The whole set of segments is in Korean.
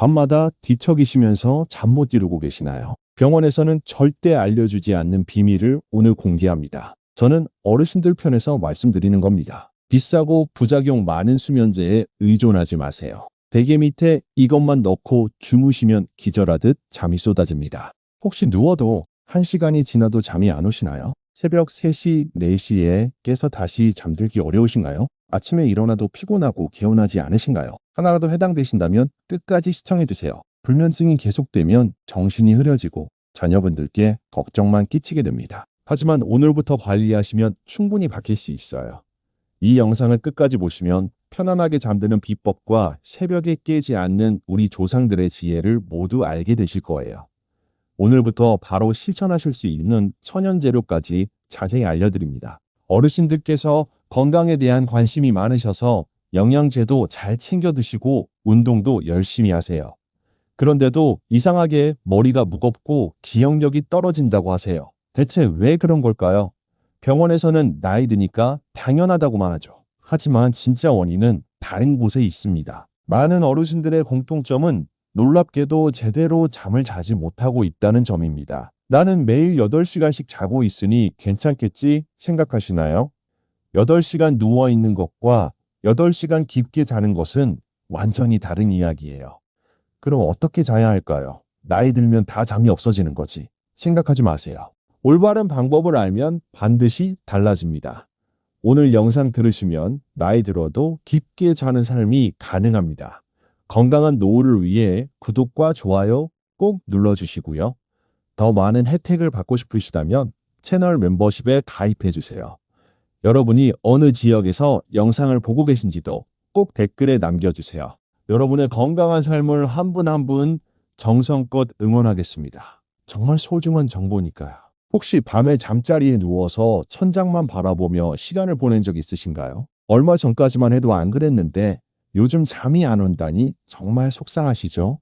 밤마다 뒤척이시면서 잠 못 이루고 계시나요? 병원에서는 절대 알려주지 않는 비밀을 오늘 공개합니다. 저는 어르신들 편에서 말씀드리는 겁니다. 비싸고 부작용 많은 수면제에 의존하지 마세요. 베개 밑에 이것만 넣고 주무시면 기절하듯 잠이 쏟아집니다. 혹시 누워도 1시간이 지나도 잠이 안 오시나요? 새벽 3시, 4시에 깨서 다시 잠들기 어려우신가요? 아침에 일어나도 피곤하고 개운하지 않으신가요? 하나라도 해당되신다면 끝까지 시청해주세요. 불면증이 계속되면 정신이 흐려지고 자녀분들께 걱정만 끼치게 됩니다. 하지만 오늘부터 관리하시면 충분히 바뀔 수 있어요. 이 영상을 끝까지 보시면 편안하게 잠드는 비법과 새벽에 깨지 않는 우리 조상들의 지혜를 모두 알게 되실 거예요. 오늘부터 바로 실천하실 수 있는 천연 재료까지 자세히 알려드립니다. 어르신들께서 건강에 대한 관심이 많으셔서 영양제도 잘 챙겨 드시고 운동도 열심히 하세요. 그런데도 이상하게 머리가 무겁고 기억력이 떨어진다고 하세요. 대체 왜 그런 걸까요? 병원에서는 나이 드니까 당연하다고만 하죠. 하지만 진짜 원인은 다른 곳에 있습니다. 많은 어르신들의 공통점은 놀랍게도 제대로 잠을 자지 못하고 있다는 점입니다. 나는 매일 8시간씩 자고 있으니 괜찮겠지 생각하시나요? 8시간 누워있는 것과 8시간 깊게 자는 것은 완전히 다른 이야기예요. 그럼 어떻게 자야 할까요? 나이 들면 다 잠이 없어지는 거지. 생각하지 마세요. 올바른 방법을 알면 반드시 달라집니다. 오늘 영상 들으시면 나이 들어도 깊게 자는 삶이 가능합니다. 건강한 노후를 위해 구독과 좋아요 꼭 눌러주시고요. 더 많은 혜택을 받고 싶으시다면 채널 멤버십에 가입해주세요. 여러분이 어느 지역에서 영상을 보고 계신지도 꼭 댓글에 남겨주세요. 여러분의 건강한 삶을 한 분 한 분 정성껏 응원하겠습니다. 정말 소중한 정보니까요. 혹시 밤에 잠자리에 누워서 천장만 바라보며 시간을 보낸 적 있으신가요? 얼마 전까지만 해도 안 그랬는데 요즘 잠이 안 온다니 정말 속상하시죠?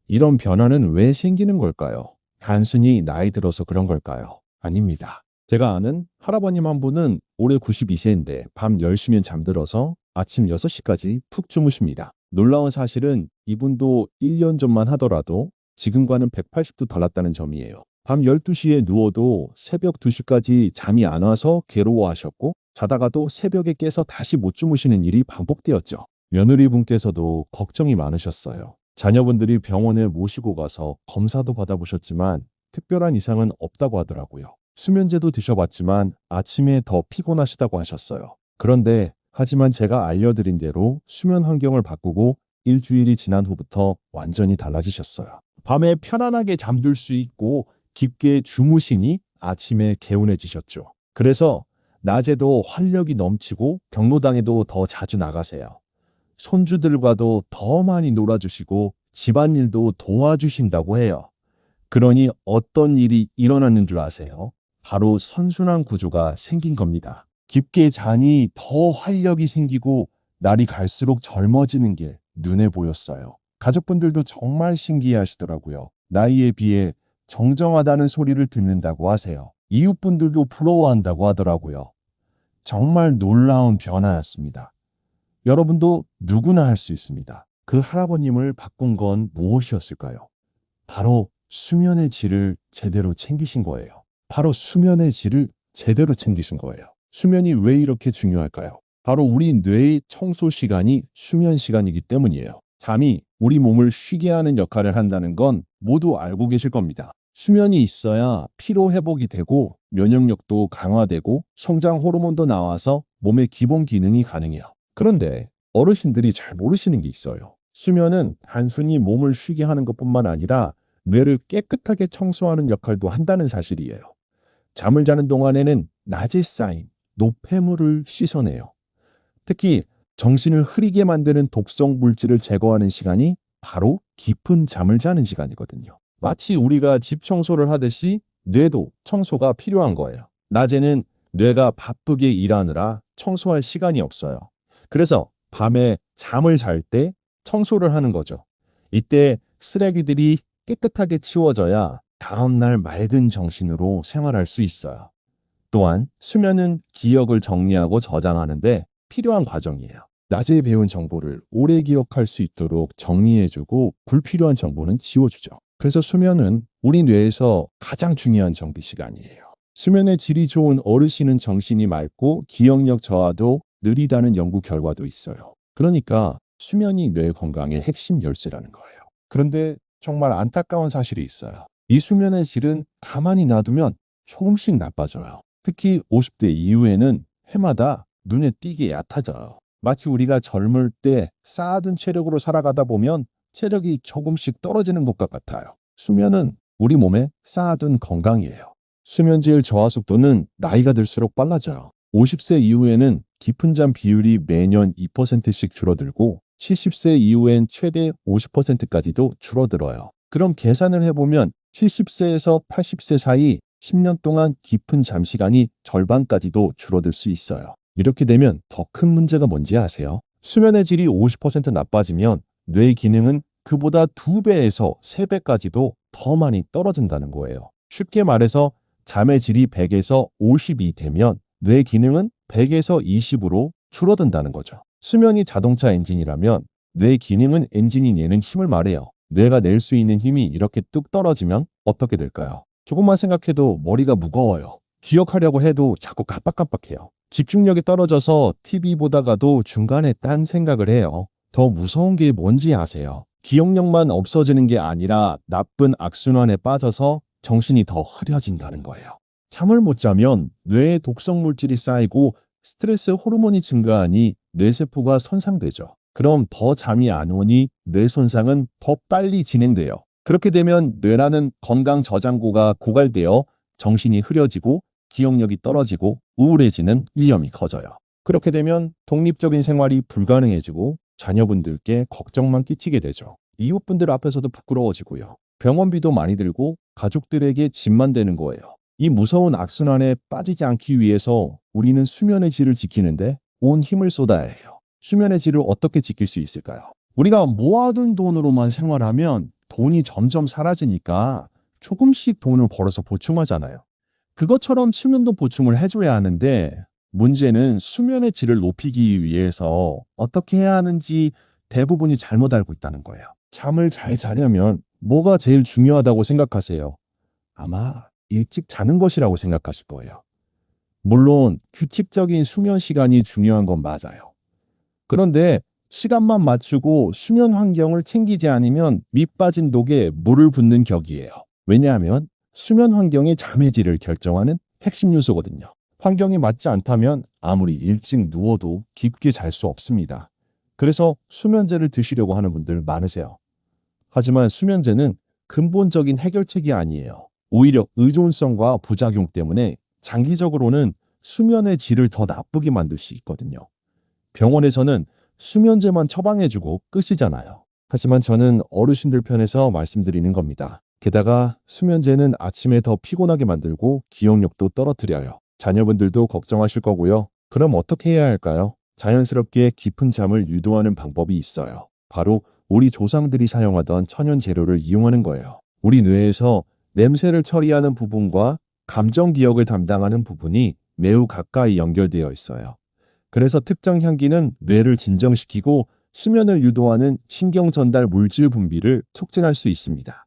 이런 변화는 왜 생기는 걸까요? 단순히 나이 들어서 그런 걸까요? 아닙니다. 제가 아는 할아버님 한 분은 올해 92세인데 밤 10시면 잠들어서 아침 6시까지 푹 주무십니다. 놀라운 사실은 이분도 1년 전만 하더라도 지금과는 180도 달랐다는 점이에요. 밤 12시에 누워도 새벽 2시까지 잠이 안 와서 괴로워하셨고 자다가도 새벽에 깨서 다시 못 주무시는 일이 반복되었죠. 며느리분께서도 걱정이 많으셨어요. 자녀분들이 병원에 모시고 가서 검사도 받아보셨지만 특별한 이상은 없다고 하더라고요. 수면제도 드셔봤지만 아침에 더 피곤하시다고 하셨어요. 그런데 하지만 제가 알려드린 대로 수면 환경을 바꾸고 일주일이 지난 후부터 완전히 달라지셨어요. 밤에 편안하게 잠들 수 있고 깊게 주무시니 아침에 개운해지셨죠. 그래서 낮에도 활력이 넘치고 경로당에도 더 자주 나가세요. 손주들과도 더 많이 놀아주시고 집안일도 도와주신다고 해요. 그러니 어떤 일이 일어나는 줄 아세요? 바로 선순환 구조가 생긴 겁니다. 깊게 자니 더 활력이 생기고 날이 갈수록 젊어지는 게 눈에 보였어요. 가족분들도 정말 신기해하시더라고요. 나이에 비해 정정하다는 소리를 듣는다고 하세요. 이웃분들도 부러워한다고 하더라고요. 정말 놀라운 변화였습니다. 여러분도 누구나 할 수 있습니다. 그 할아버님을 바꾼 건 무엇이었을까요? 바로 수면의 질을 제대로 챙기신 거예요. 바로 수면의 질을 제대로 챙기신 거예요. 수면이 왜 이렇게 중요할까요? 바로 우리 뇌의 청소 시간이 수면 시간이기 때문이에요. 잠이 우리 몸을 쉬게 하는 역할을 한다는 건 모두 알고 계실 겁니다. 수면이 있어야 피로 회복이 되고 면역력도 강화되고 성장 호르몬도 나와서 몸의 기본 기능이 가능해요. 그런데 어르신들이 잘 모르시는 게 있어요. 수면은 단순히 몸을 쉬게 하는 것뿐만 아니라 뇌를 깨끗하게 청소하는 역할도 한다는 사실이에요. 잠을 자는 동안에는 낮에 쌓인 노폐물을 씻어내요. 특히 정신을 흐리게 만드는 독성 물질을 제거하는 시간이 바로 깊은 잠을 자는 시간이거든요. 마치 우리가 집 청소를 하듯이 뇌도 청소가 필요한 거예요. 낮에는 뇌가 바쁘게 일하느라 청소할 시간이 없어요. 그래서 밤에 잠을 잘 때 청소를 하는 거죠. 이때 쓰레기들이 깨끗하게 치워져야 다음날 맑은 정신으로 생활할 수 있어요. 또한 수면은 기억을 정리하고 저장하는데 필요한 과정이에요. 낮에 배운 정보를 오래 기억할 수 있도록 정리해주고 불필요한 정보는 지워주죠. 그래서 수면은 우리 뇌에서 가장 중요한 정비 시간이에요. 수면의 질이 좋은 어르신은 정신이 맑고 기억력 저하도 느리다는 연구 결과도 있어요. 그러니까 수면이 뇌 건강의 핵심 열쇠라는 거예요. 그런데 정말 안타까운 사실이 있어요. 이 수면의 질은 가만히 놔두면 조금씩 나빠져요. 특히 50대 이후에는 해마다 눈에 띄게 얕아져요. 마치 우리가 젊을 때 쌓아둔 체력으로 살아가다 보면 체력이 조금씩 떨어지는 것과 같아요. 수면은 우리 몸에 쌓아둔 건강이에요. 수면질 저하 속도는 나이가 들수록 빨라져요. 50세 이후에는 깊은 잠 비율이 매년 2%씩 줄어들고 70세 이후엔 최대 50%까지도 줄어들어요. 그럼 계산을 해보면 70세에서 80세 사이 10년 동안 깊은 잠 시간이 절반까지도 줄어들 수 있어요. 이렇게 되면 더 큰 문제가 뭔지 아세요? 수면의 질이 50% 나빠지면 뇌 기능은 그보다 2배에서 3배까지도 더 많이 떨어진다는 거예요. 쉽게 말해서 잠의 질이 100에서 50이 되면 뇌 기능은 100에서 20으로 줄어든다는 거죠. 수면이 자동차 엔진이라면 뇌 기능은 엔진이 내는 힘을 말해요. 뇌가 낼 수 있는 힘이 이렇게 뚝 떨어지면 어떻게 될까요? 조금만 생각해도 머리가 무거워요. 기억하려고 해도 자꾸 깜빡깜빡해요. 집중력이 떨어져서 TV 보다가도 중간에 딴 생각을 해요. 더 무서운 게 뭔지 아세요? 기억력만 없어지는 게 아니라 나쁜 악순환에 빠져서 정신이 더 흐려진다는 거예요. 잠을 못 자면 뇌에 독성 물질이 쌓이고 스트레스 호르몬이 증가하니 뇌세포가 손상되죠. 그럼 더 잠이 안 오니 뇌 손상은 더 빨리 진행돼요. 그렇게 되면 뇌라는 건강 저장고가 고갈되어 정신이 흐려지고 기억력이 떨어지고 우울해지는 위험이 커져요. 그렇게 되면 독립적인 생활이 불가능해지고 자녀분들께 걱정만 끼치게 되죠. 이웃분들 앞에서도 부끄러워지고요. 병원비도 많이 들고 가족들에게 짐만 되는 거예요. 이 무서운 악순환에 빠지지 않기 위해서 우리는 수면의 질을 지키는데 온 힘을 쏟아야 해요. 수면의 질을 어떻게 지킬 수 있을까요? 우리가 모아둔 돈으로만 생활하면 돈이 점점 사라지니까 조금씩 돈을 벌어서 보충하잖아요. 그것처럼 수면도 보충을 해줘야 하는데 문제는 수면의 질을 높이기 위해서 어떻게 해야 하는지 대부분이 잘못 알고 있다는 거예요. 잠을 잘 자려면 뭐가 제일 중요하다고 생각하세요? 아마 일찍 자는 것이라고 생각하실 거예요. 물론 규칙적인 수면 시간이 중요한 건 맞아요. 그런데 시간만 맞추고 수면 환경을 챙기지 않으면 밑 빠진 독에 물을 붓는 격이에요. 왜냐하면 수면 환경이 잠의 질을 결정하는 핵심 요소거든요. 환경이 맞지 않다면 아무리 일찍 누워도 깊게 잘 수 없습니다. 그래서 수면제를 드시려고 하는 분들 많으세요. 하지만 수면제는 근본적인 해결책이 아니에요. 오히려 의존성과 부작용 때문에 장기적으로는 수면의 질을 더 나쁘게 만들 수 있거든요. 병원에서는 수면제만 처방해주고 끝이잖아요. 하지만 저는 어르신들 편에서 말씀드리는 겁니다. 게다가 수면제는 아침에 더 피곤하게 만들고 기억력도 떨어뜨려요. 자녀분들도 걱정하실 거고요. 그럼 어떻게 해야 할까요? 자연스럽게 깊은 잠을 유도하는 방법이 있어요. 바로 우리 조상들이 사용하던 천연 재료를 이용하는 거예요. 우리 뇌에서 냄새를 처리하는 부분과 감정 기억을 담당하는 부분이 매우 가까이 연결되어 있어요. 그래서 특정 향기는 뇌를 진정시키고 수면을 유도하는 신경 전달 물질 분비를 촉진할 수 있습니다.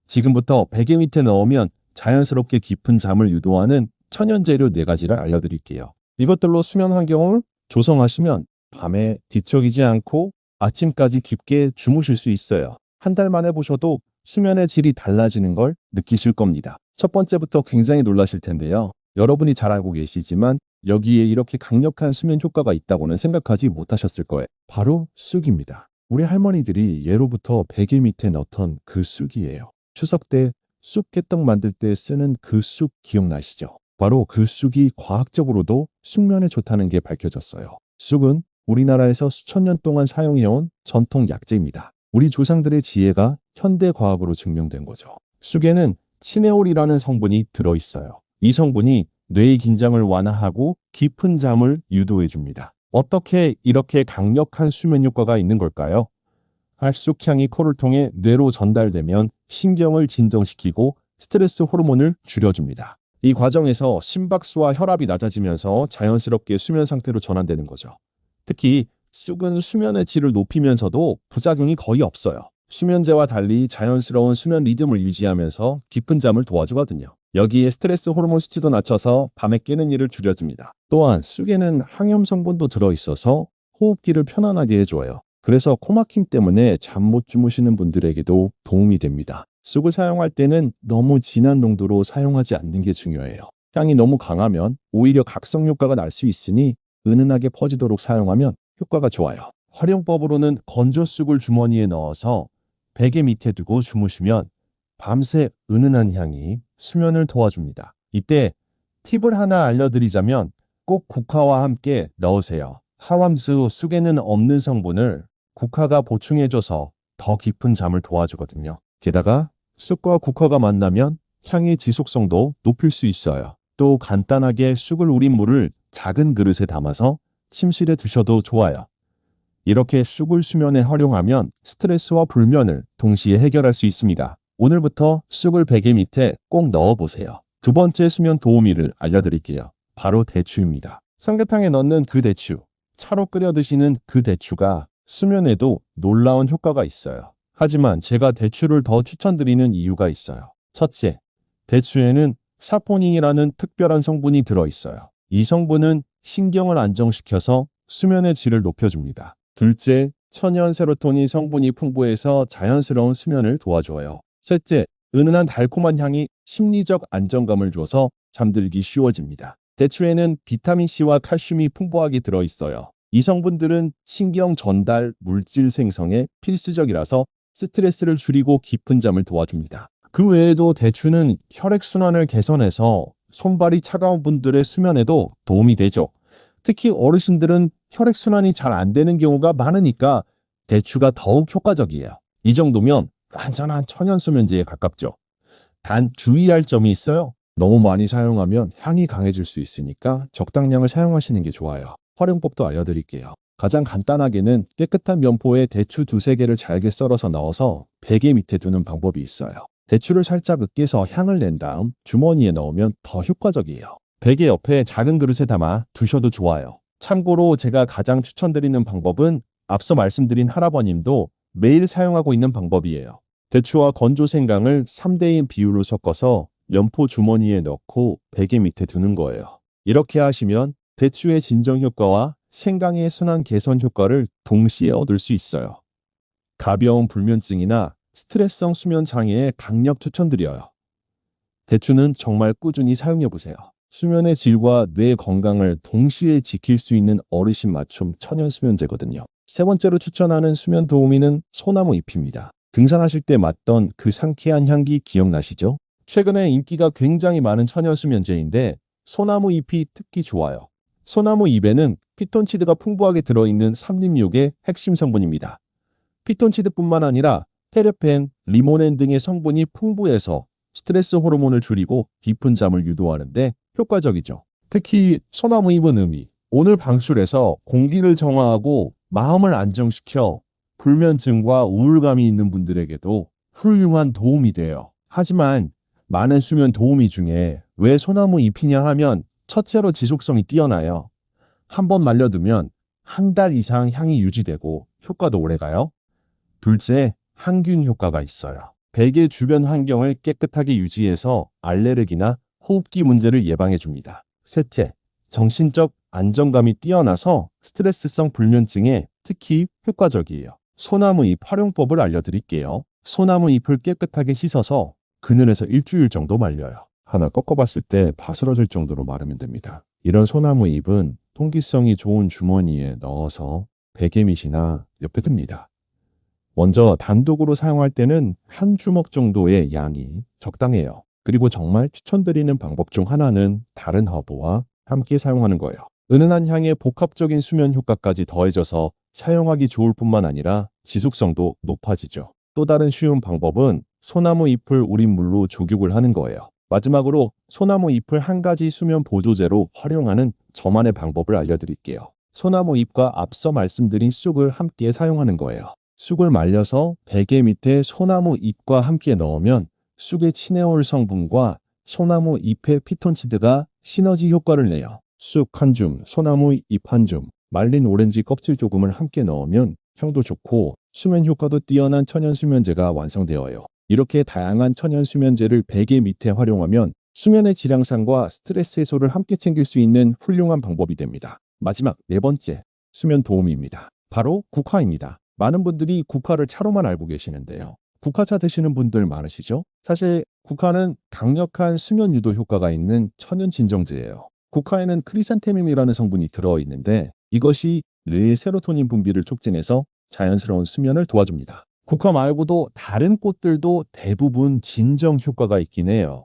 지금부터 베개 밑에 넣으면 자연스럽게 깊은 잠을 유도하는 천연 재료 4가지를 알려드릴게요. 이것들로 수면 환경을 조성하시면 밤에 뒤척이지 않고 아침까지 깊게 주무실 수 있어요. 한 달만 해보셔도 수면의 질이 달라지는 걸 느끼실 겁니다. 첫 번째부터 굉장히 놀라실 텐데요. 여러분이 잘 알고 계시지만 여기에 이렇게 강력한 수면 효과가 있다고는 생각하지 못하셨을 거예요. 바로 쑥입니다. 우리 할머니들이 예로부터 베개 밑에 넣던 그 쑥이에요. 추석 때 쑥 깨떡 만들 때 쓰는 그 쑥 기억나시죠? 바로 그 쑥이 과학적으로도 숙면에 좋다는 게 밝혀졌어요. 쑥은 우리나라에서 수천 년 동안 사용해온 전통 약재입니다. 우리 조상들의 지혜가 현대 과학으로 증명된 거죠. 쑥에는 치네올이라는 성분이 들어있어요. 이 성분이 뇌의 긴장을 완화하고 깊은 잠을 유도해 줍니다. 어떻게 이렇게 강력한 수면 효과가 있는 걸까요? 쑥향이 코를 통해 뇌로 전달되면 신경을 진정시키고 스트레스 호르몬을 줄여줍니다. 이 과정에서 심박수와 혈압이 낮아지면서 자연스럽게 수면 상태로 전환되는 거죠. 특히 쑥은 수면의 질을 높이면서도 부작용이 거의 없어요. 수면제와 달리 자연스러운 수면 리듬을 유지하면서 깊은 잠을 도와주거든요. 여기에 스트레스 호르몬 수치도 낮춰서 밤에 깨는 일을 줄여줍니다. 또한 쑥에는 항염 성분도 들어있어서 호흡기를 편안하게 해줘요. 그래서 코막힘 때문에 잠 못 주무시는 분들에게도 도움이 됩니다. 쑥을 사용할 때는 너무 진한 농도로 사용하지 않는 게 중요해요. 향이 너무 강하면 오히려 각성 효과가 날 수 있으니 은은하게 퍼지도록 사용하면 효과가 좋아요. 활용법으로는 건조 쑥을 주머니에 넣어서 베개 밑에 두고 주무시면 밤새 은은한 향이 수면을 도와줍니다. 이때 팁을 하나 알려드리자면 꼭 국화와 함께 넣으세요. 하암수 쑥에는 없는 성분을 국화가 보충해줘서 더 깊은 잠을 도와주거든요. 게다가 쑥과 국화가 만나면 향의 지속성도 높일 수 있어요. 또 간단하게 쑥을 우린 물을 작은 그릇에 담아서 침실에 두셔도 좋아요. 이렇게 쑥을 수면에 활용하면 스트레스와 불면을 동시에 해결할 수 있습니다. 오늘부터 쑥을 베개 밑에 꼭 넣어보세요. 두 번째 수면 도우미를 알려드릴게요. 바로 대추입니다. 삼계탕에 넣는 그 대추, 차로 끓여 드시는 그 대추가 수면에도 놀라운 효과가 있어요. 하지만 제가 대추를 더 추천드리는 이유가 있어요. 첫째, 대추에는 사포닌이라는 특별한 성분이 들어있어요. 이 성분은 신경을 안정시켜서 수면의 질을 높여줍니다. 둘째, 천연 세로토닌 성분이 풍부해서 자연스러운 수면을 도와줘요. 셋째, 은은한 달콤한 향이 심리적 안정감을 줘서 잠들기 쉬워집니다. 대추에는 비타민C와 칼슘이 풍부하게 들어있어요. 이 성분들은 신경 전달 물질 생성에 필수적이라서 스트레스를 줄이고 깊은 잠을 도와줍니다. 그 외에도 대추는 혈액순환을 개선해서 손발이 차가운 분들의 수면에도 도움이 되죠. 특히 어르신들은 혈액순환이 잘 안 되는 경우가 많으니까 대추가 더욱 효과적이에요. 이 정도면 완전한 천연수면제에 가깝죠. 단 주의할 점이 있어요. 너무 많이 사용하면 향이 강해질 수 있으니까 적당량을 사용하시는 게 좋아요. 활용법도 알려드릴게요. 가장 간단하게는 깨끗한 면포에 대추 두세 개를 잘게 썰어서 넣어서 베개 밑에 두는 방법이 있어요. 대추를 살짝 으깨서 향을 낸 다음 주머니에 넣으면 더 효과적이에요. 베개 옆에 작은 그릇에 담아 두셔도 좋아요. 참고로 제가 가장 추천드리는 방법은 앞서 말씀드린 할아버님도 매일 사용하고 있는 방법이에요. 대추와 건조 생강을 3대1 비율로 섞어서 면포 주머니에 넣고 베개 밑에 두는 거예요. 이렇게 하시면 대추의 진정 효과와 생강의 순환 개선 효과를 동시에 얻을 수 있어요. 가벼운 불면증이나 스트레스성 수면 장애에 강력 추천드려요. 대추는 정말 꾸준히 사용해보세요. 수면의 질과 뇌 건강을 동시에 지킬 수 있는 어르신 맞춤 천연 수면제거든요. 세 번째로 추천하는 수면 도우미는 소나무 잎입니다. 등산하실 때 맡던 그 상쾌한 향기 기억나시죠? 최근에 인기가 굉장히 많은 천연 수면제인데 소나무 잎이 특히 좋아요. 소나무 잎에는 피톤치드가 풍부하게 들어있는 삼림육의 핵심 성분입니다. 피톤치드뿐만 아니라 테르펜, 리모넨 등의 성분이 풍부해서 스트레스 호르몬을 줄이고 깊은 잠을 유도하는데 효과적이죠. 특히 소나무 잎은 음이 오늘 방출해서 공기를 정화하고 마음을 안정시켜 불면증과 우울감이 있는 분들에게도 훌륭한 도움이 돼요. 하지만 많은 수면 도우미 중에 왜 소나무 잎이냐 하면 첫째로 지속성이 뛰어나요. 한번 말려두면 한 달 이상 향이 유지되고 효과도 오래가요. 둘째, 항균 효과가 있어요. 베개 주변 환경을 깨끗하게 유지해서 알레르기나 호흡기 문제를 예방해줍니다. 셋째, 정신적 안정감이 뛰어나서 스트레스성 불면증에 특히 효과적이에요. 소나무 잎 활용법을 알려드릴게요. 소나무 잎을 깨끗하게 씻어서 그늘에서 일주일 정도 말려요. 하나 꺾어봤을 때 바스러질 정도로 마르면 됩니다. 이런 소나무 잎은 통기성이 좋은 주머니에 넣어서 베개 밑이나 옆에 둡니다. 먼저 단독으로 사용할 때는 한 주먹 정도의 양이 적당해요. 그리고 정말 추천드리는 방법 중 하나는 다른 허브와 함께 사용하는 거예요. 은은한 향에 복합적인 수면 효과까지 더해져서 사용하기 좋을 뿐만 아니라 지속성도 높아지죠. 또 다른 쉬운 방법은 소나무 잎을 우린 물로 조격을 하는 거예요. 마지막으로 소나무 잎을 한 가지 수면 보조제로 활용하는 저만의 방법을 알려드릴게요. 소나무 잎과 앞서 말씀드린 쑥을 함께 사용하는 거예요. 쑥을 말려서 베개 밑에 소나무 잎과 함께 넣으면 쑥의 치네올 성분과 소나무 잎의 피톤치드가 시너지 효과를 내요. 쑥 한 줌, 소나무 잎 한 줌, 말린 오렌지 껍질 조금을 함께 넣으면 향도 좋고 수면 효과도 뛰어난 천연 수면제가 완성되어요. 이렇게 다양한 천연 수면제를 베개 밑에 활용하면 수면의 질량상과 스트레스 해소를 함께 챙길 수 있는 훌륭한 방법이 됩니다. 마지막 네 번째, 수면 도우미입니다. 바로 국화입니다. 많은 분들이 국화를 차로만 알고 계시는데요. 국화차 드시는 분들 많으시죠? 사실 국화는 강력한 수면 유도 효과가 있는 천연 진정제예요. 국화에는 크리산테민이라는 성분이 들어있는데 이것이 뇌의 세로토닌 분비를 촉진해서 자연스러운 수면을 도와줍니다. 국화 말고도 다른 꽃들도 대부분 진정 효과가 있긴 해요.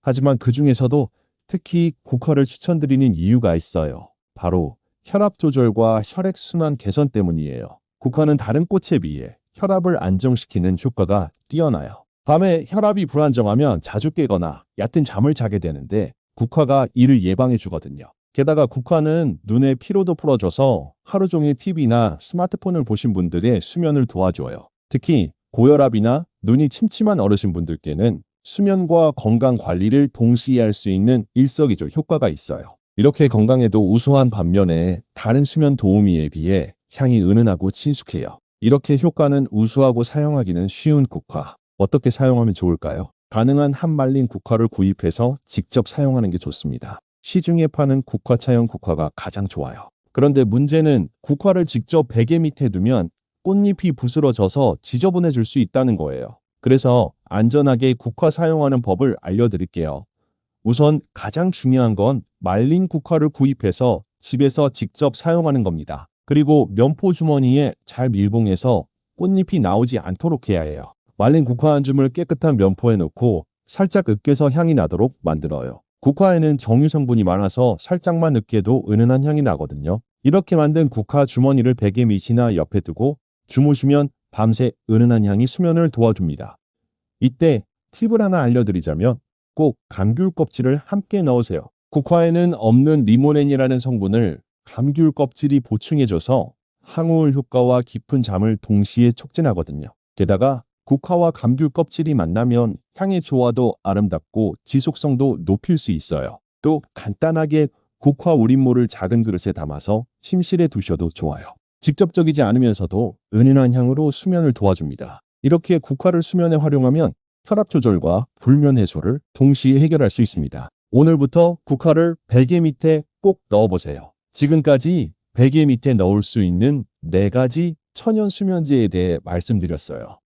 하지만 그 중에서도 특히 국화를 추천드리는 이유가 있어요. 바로 혈압 조절과 혈액순환 개선 때문이에요. 국화는 다른 꽃에 비해 혈압을 안정시키는 효과가 뛰어나요. 밤에 혈압이 불안정하면 자주 깨거나 얕은 잠을 자게 되는데 국화가 이를 예방해 주거든요. 게다가 국화는 눈의 피로도 풀어줘서 하루 종일 TV나 스마트폰을 보신 분들의 수면을 도와줘요. 특히 고혈압이나 눈이 침침한 어르신분들께는 수면과 건강 관리를 동시에 할 수 있는 일석이조 효과가 있어요. 이렇게 건강에도 우수한 반면에 다른 수면 도우미에 비해 향이 은은하고 친숙해요. 이렇게 효과는 우수하고 사용하기는 쉬운 국화. 어떻게 사용하면 좋을까요? 가능한 한 말린 국화를 구입해서 직접 사용하는 게 좋습니다. 시중에 파는 국화차용 국화가 가장 좋아요. 그런데 문제는 국화를 직접 베개 밑에 두면 꽃잎이 부스러져서 지저분해질 수 있다는 거예요. 그래서 안전하게 국화 사용하는 법을 알려드릴게요. 우선 가장 중요한 건 말린 국화를 구입해서 집에서 직접 사용하는 겁니다. 그리고 면포 주머니에 잘 밀봉해서 꽃잎이 나오지 않도록 해야 해요. 말린 국화 한 줌을 깨끗한 면포에 넣고 살짝 으깨서 향이 나도록 만들어요. 국화에는 정유 성분이 많아서 살짝만 으깨도 은은한 향이 나거든요. 이렇게 만든 국화 주머니를 베개 밑이나 옆에 두고 주무시면 밤새 은은한 향이 수면을 도와줍니다. 이때 팁을 하나 알려드리자면 꼭 감귤 껍질을 함께 넣으세요. 국화에는 없는 리모넨이라는 성분을 감귤 껍질이 보충해줘서 항우울 효과와 깊은 잠을 동시에 촉진하거든요. 게다가 국화와 감귤 껍질이 만나면 향의 조화도 아름답고 지속성도 높일 수 있어요. 또 간단하게 국화 우린물을 작은 그릇에 담아서 침실에 두셔도 좋아요. 직접적이지 않으면서도 은은한 향으로 수면을 도와줍니다. 이렇게 국화를 수면에 활용하면 혈압 조절과 불면 해소를 동시에 해결할 수 있습니다. 오늘부터 국화를 베개 밑에 꼭 넣어보세요. 지금까지 베개 밑에 넣을 수 있는 4가지 천연 수면제에 대해 말씀드렸어요.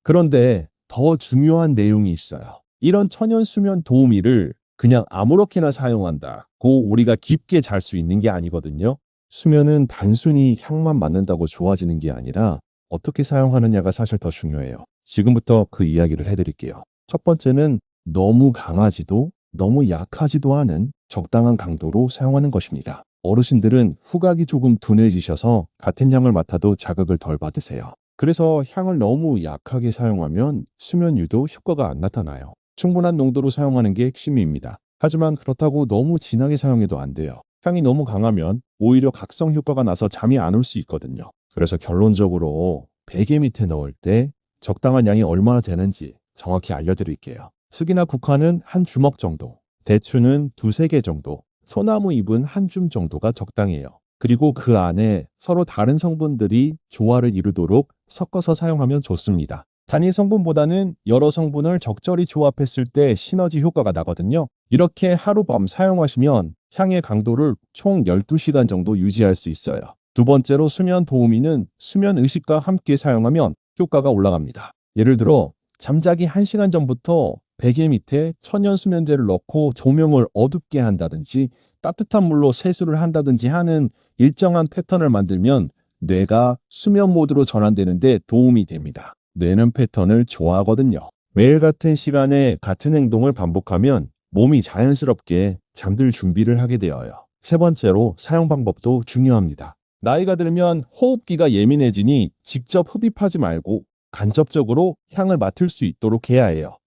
그런데 더 중요한 내용이 있어요. 이런 천연 수면 도우미를 그냥 아무렇게나 사용한다고 우리가 깊게 잘 수 있는 게 아니거든요. 수면은 단순히 향만 맡는다고 좋아지는 게 아니라 어떻게 사용하느냐가 사실 더 중요해요. 지금부터 그 이야기를 해드릴게요. 첫 번째는 너무 강하지도 너무 약하지도 않은 적당한 강도로 사용하는 것입니다. 어르신들은 후각이 조금 둔해지셔서 같은 향을 맡아도 자극을 덜 받으세요. 그래서 향을 너무 약하게 사용하면 수면 유도 효과가 안 나타나요. 충분한 농도로 사용하는 게 핵심입니다. 하지만 그렇다고 너무 진하게 사용해도 안 돼요. 향이 너무 강하면 오히려 각성 효과가 나서 잠이 안 올 수 있거든요. 그래서 결론적으로 베개 밑에 넣을 때 적당한 양이 얼마나 되는지 정확히 알려드릴게요. 쑥이나 국화는 한 주먹 정도, 대추는 2~3개 정도, 소나무 잎은 한 줌 정도가 적당해요. 그리고 그 안에 서로 다른 성분들이 조화를 이루도록 섞어서 사용하면 좋습니다. 단일 성분보다는 여러 성분을 적절히 조합했을 때 시너지 효과가 나거든요. 이렇게 하룻밤 사용하시면 향의 강도를 총 12시간 정도 유지할 수 있어요. 두 번째로 수면 도우미는 수면 의식과 함께 사용하면 효과가 올라갑니다. 예를 들어 잠자기 1시간 전부터 베개 밑에 천연 수면제를 넣고 조명을 어둡게 한다든지 따뜻한 물로 세수를 한다든지 하는 일정한 패턴을 만들면 뇌가 수면 모드로 전환되는데 도움이 됩니다. 뇌는 패턴을 좋아하거든요. 매일 같은 시간에 같은 행동을 반복하면 몸이 자연스럽게 잠들 준비를 하게 되어요. 세 번째로 사용 방법도 중요합니다. 나이가 들면 호흡기가 예민해지니 직접 흡입하지 말고 간접적으로 향을 맡을 수 있도록 해야 해요.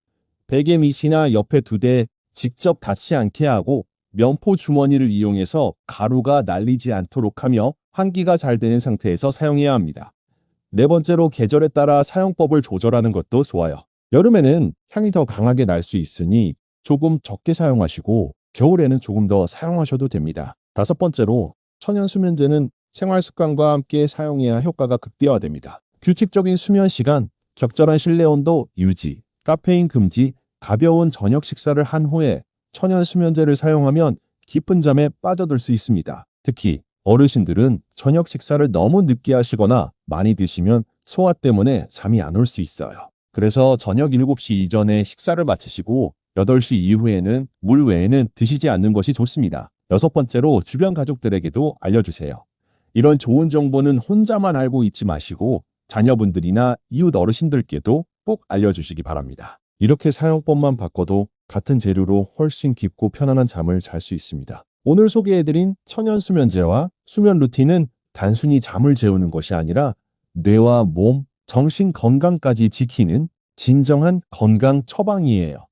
베개 밑이나 옆에 두되 직접 닿지 않게 하고 면포 주머니를 이용해서 가루가 날리지 않도록 하며 환기가 잘 되는 상태에서 사용해야 합니다. 네 번째로 계절에 따라 사용법을 조절하는 것도 좋아요. 여름에는 향이 더 강하게 날 수 있으니 조금 적게 사용하시고 겨울에는 조금 더 사용하셔도 됩니다. 다섯 번째로 천연 수면제는 생활 습관과 함께 사용해야 효과가 극대화됩니다. 규칙적인 수면 시간, 적절한 실내 온도 유지, 카페인 금지, 가벼운 저녁 식사를 한 후에 천연 수면제를 사용하면 깊은 잠에 빠져들 수 있습니다. 특히 어르신들은 저녁 식사를 너무 늦게 하시거나 많이 드시면 소화 때문에 잠이 안 올 수 있어요. 그래서 저녁 7시 이전에 식사를 마치시고 8시 이후에는 물 외에는 드시지 않는 것이 좋습니다. 여섯 번째로 주변 가족들에게도 알려주세요. 이런 좋은 정보는 혼자만 알고 있지 마시고 자녀분들이나 이웃 어르신들께도 꼭 알려주시기 바랍니다. 이렇게 사용법만 바꿔도 같은 재료로 훨씬 깊고 편안한 잠을 잘 수 있습니다. 오늘 소개해드린 천연 수면제와 수면 루틴은 단순히 잠을 재우는 것이 아니라 뇌와 몸, 정신 건강까지 지키는 진정한 건강 처방이에요.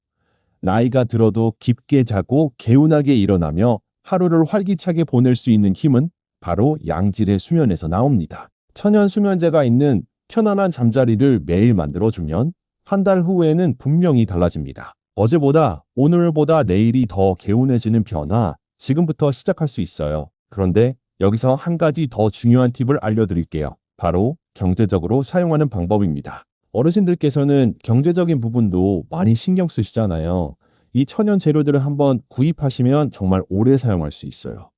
나이가 들어도 깊게 자고 개운하게 일어나며 하루를 활기차게 보낼 수 있는 힘은 바로 양질의 수면에서 나옵니다. 천연 수면제가 있는 편안한 잠자리를 매일 만들어주면 한 달 후에는 분명히 달라집니다. 어제보다 오늘보다 내일이 더 개운해지는 변화, 지금부터 시작할 수 있어요. 그런데 여기서 한 가지 더 중요한 팁을 알려드릴게요. 바로 경제적으로 사용하는 방법입니다. 어르신들께서는 경제적인 부분도 많이 신경 쓰시잖아요. 이 천연 재료들을 한번 구입하시면 정말 오래 사용할 수 있어요.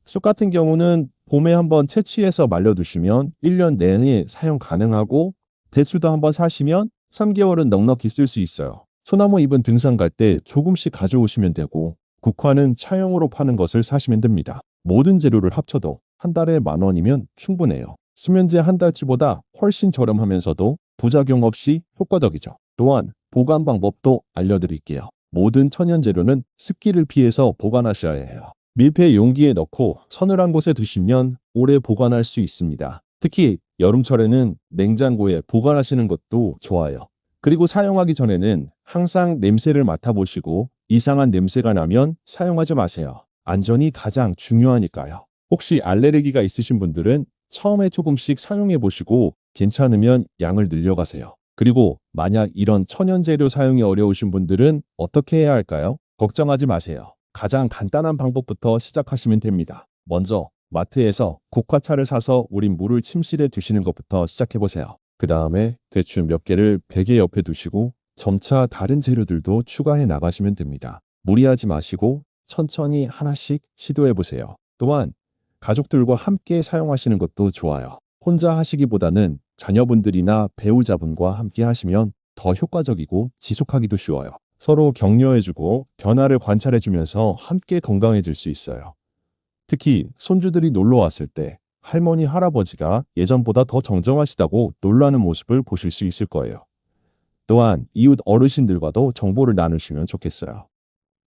쑥 같은 경우는 봄에 한번 채취해서 말려두시면 1년 내내 사용 가능하고, 대추도 한번 사시면 3개월은 넉넉히 쓸 수 있어요. 소나무 잎은 등산 갈 때 조금씩 가져오시면 되고, 국화는 차용으로 파는 것을 사시면 됩니다. 모든 재료를 합쳐도 한 달에 10,000원이면 충분해요. 수면제 한 달치보다 훨씬 저렴하면서도 부작용 없이 효과적이죠. 또한 보관 방법도 알려드릴게요. 모든 천연 재료는 습기를 피해서 보관하셔야 해요. 밀폐 용기에 넣고 서늘한 곳에 두시면 오래 보관할 수 있습니다. 특히 여름철에는 냉장고에 보관하시는 것도 좋아요. 그리고 사용하기 전에는 항상 냄새를 맡아보시고 이상한 냄새가 나면 사용하지 마세요. 안전이 가장 중요하니까요. 혹시 알레르기가 있으신 분들은 처음에 조금씩 사용해 보시고 괜찮으면 양을 늘려가세요. 그리고 만약 이런 천연 재료 사용이 어려우신 분들은 어떻게 해야 할까요? 걱정하지 마세요. 가장 간단한 방법부터 시작하시면 됩니다. 먼저 마트에서 국화차를 사서 우린 물을 침실에 두시는 것부터 시작해 보세요. 그 다음에 대추 몇 개를 베개 옆에 두시고 점차 다른 재료들도 추가해 나가시면 됩니다. 무리하지 마시고 천천히 하나씩 시도해 보세요. 또한 가족들과 함께 사용하시는 것도 좋아요. 혼자 하시기보다는 자녀분들이나 배우자분과 함께 하시면 더 효과적이고 지속하기도 쉬워요. 서로 격려해주고 변화를 관찰해주면서 함께 건강해질 수 있어요. 특히 손주들이 놀러 왔을 때 할머니, 할아버지가 예전보다 더 정정하시다고 놀라는 모습을 보실 수 있을 거예요. 또한 이웃 어르신들과도 정보를 나누시면 좋겠어요.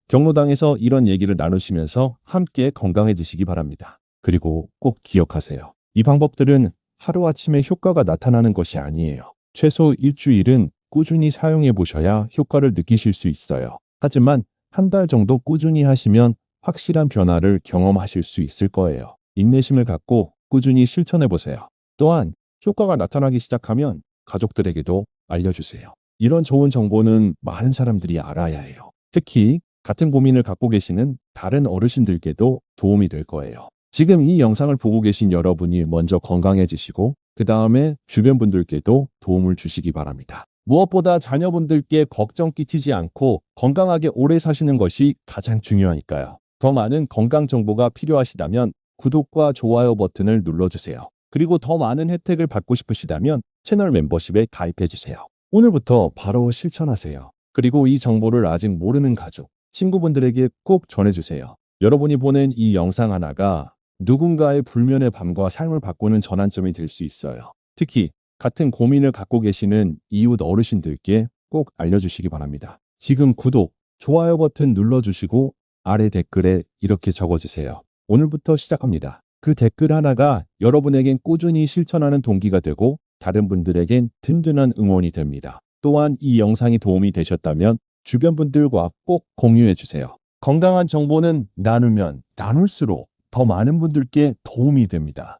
경로당에서 이런 얘기를 나누시면서 함께 건강해지시기 바랍니다. 그리고 꼭 기억하세요. 이 방법들은 하루아침에 효과가 나타나는 것이 아니에요. 최소 일주일은 꾸준히 사용해 보셔야 효과를 느끼실 수 있어요. 하지만 한 달 정도 꾸준히 하시면 확실한 변화를 경험하실 수 있을 거예요. 인내심을 갖고 꾸준히 실천해 보세요. 또한 효과가 나타나기 시작하면 가족들에게도 알려주세요. 이런 좋은 정보는 많은 사람들이 알아야 해요. 특히 같은 고민을 갖고 계시는 다른 어르신들께도 도움이 될 거예요. 지금 이 영상을 보고 계신 여러분이 먼저 건강해지시고 그 다음에 주변 분들께도 도움을 주시기 바랍니다. 무엇보다 자녀분들께 걱정 끼치지 않고 건강하게 오래 사시는 것이 가장 중요하니까요. 더 많은 건강 정보가 필요하시다면 구독과 좋아요 버튼을 눌러주세요. 그리고 더 많은 혜택을 받고 싶으시다면 채널 멤버십에 가입해주세요. 오늘부터 바로 실천하세요. 그리고 이 정보를 아직 모르는 가족, 친구분들에게 꼭 전해주세요. 여러분이 보낸 이 영상 하나가 누군가의 불면의 밤과 삶을 바꾸는 전환점이 될 수 있어요. 특히 같은 고민을 갖고 계시는 이웃 어르신들께 꼭 알려주시기 바랍니다. 지금 구독, 좋아요 버튼 눌러주시고 아래 댓글에 이렇게 적어주세요. 오늘부터 시작합니다. 그 댓글 하나가 여러분에겐 꾸준히 실천하는 동기가 되고 다른 분들에겐 든든한 응원이 됩니다. 또한 이 영상이 도움이 되셨다면 주변 분들과 꼭 공유해 주세요. 건강한 정보는 나누면 나눌수록 더 많은 분들께 도움이 됩니다.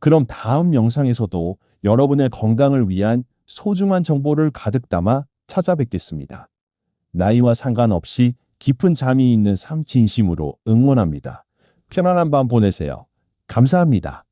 그럼 다음 영상에서도 여러분의 건강을 위한 소중한 정보를 가득 담아 찾아뵙겠습니다. 나이와 상관없이 깊은 잠이 있는 삶 진심으로 응원합니다. 편안한 밤 보내세요. 감사합니다.